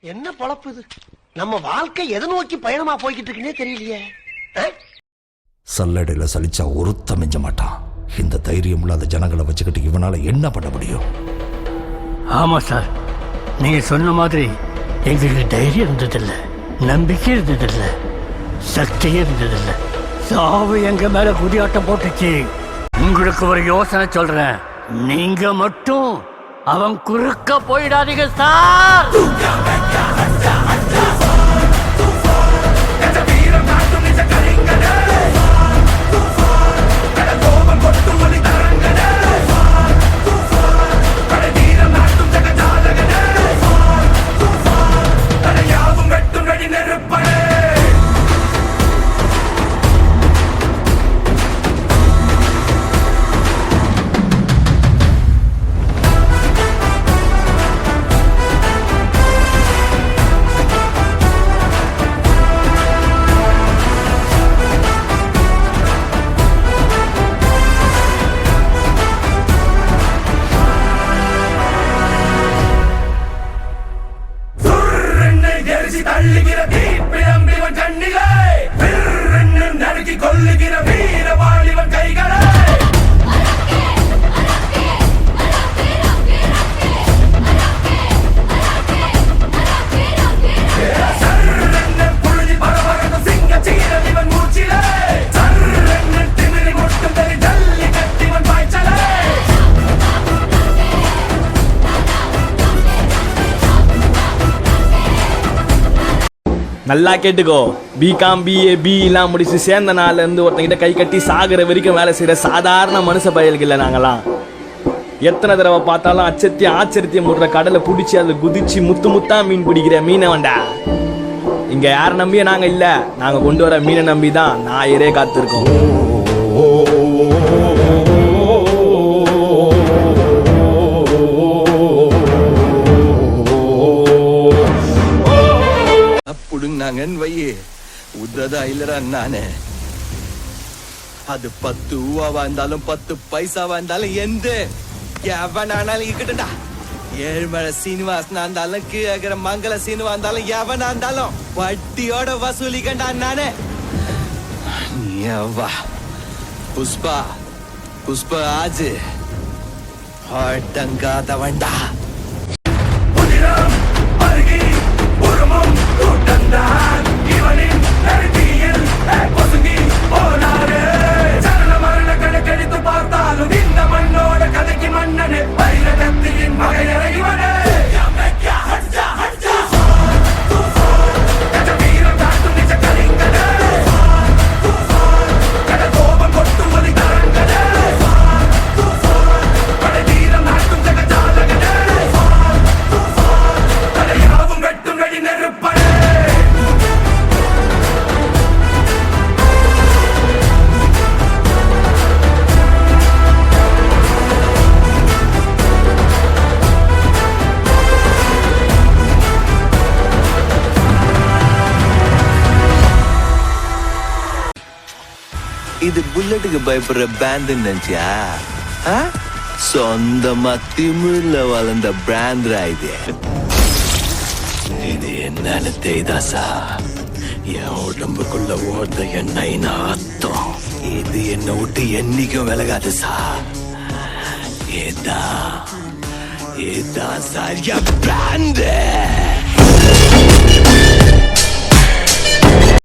என்ன பொழப்பு இது? நம்ம வாழ்க்கை எதை நோக்கி பயணமா போய்கிட்டு இருக்குன்னே தெரியலையே. சல்லடையில சலிச்சா ஒருத்த மிஞ்ச மாட்டான். இந்த தைரியம் இல்லாத ஜனங்களை வச்சுக்கிட்டு இவனால என்ன பண்ண முடியும்? ஆமா சார், நீங்க சொன்ன மாதிரி எங்களுக்கு தைரியம் இருந்ததில்ல, நம்பிக்கை இருந்ததில்ல, சக்தியே இருந்ததில்ல. சாவு எங்க மேல குதியாட்டம் போட்டுச்சு. உங்களுக்கு ஒரு யோசனை சொல்றேன், நீங்க மட்டும் அவன் குறுக்க போயிடாதீங்க சார். நல்லா கேட்டுக்கோ, பிகாம் பிஏ பிலாம் முடிச்சு சேர்ந்த நாள்ல இருந்து ஒருத்தங்கிட்ட கை கட்டி சாகிற வரைக்கும் வேலை செய்யற சாதாரண மனுஷ பயல்கள் இல்லை நாங்களாம். எத்தனை தடவை பார்த்தாலும் அச்சத்தையும் ஆச்சரியத்தையும் முடுற கடலை பிடிச்சி அதை குதிச்சு முத்து முத்தா மீன் பிடிக்கிற மீனை வேண்டா. இங்க யார நம்பிய நாங்க இல்ல, நாங்க கொண்டு வர மீனை நம்பி தான் நாயரே காத்திருக்கோம். வையே உததா இல்லடா நானே. அது 10 ரூபாவா இருந்தாலும் 10 பைசாவா இருந்தாலும் எந்த எவனானாலும் இருக்கட்டும்டா. ஏழ்மலை சீனிவாசனா இருந்தாலும் கீழே மங்கள சீனிவா இருந்தாலும் எவனா இருந்தாலும் வட்டியோட வசூலிக்கண்டா நானே. வா புஷ்பா புஷ்பா ஆஜு அடங்காதவன்டா. இது புல்லட்டுக்கு பயப்படுற பேண்ட் நினைச்சியா? சொந்தமா திமிழ்ல வளர்ந்த பிராண்ட்ரா இது. இது என்னன்னு தெரியுதாசா? என் உடம்புக்குள்ள ஓடுற எண்ணெய் நாத்தம். இது என்ன விட்டு என்னைக்கும் விலகாது சார். இதான் சார் என் பிராண்ட்.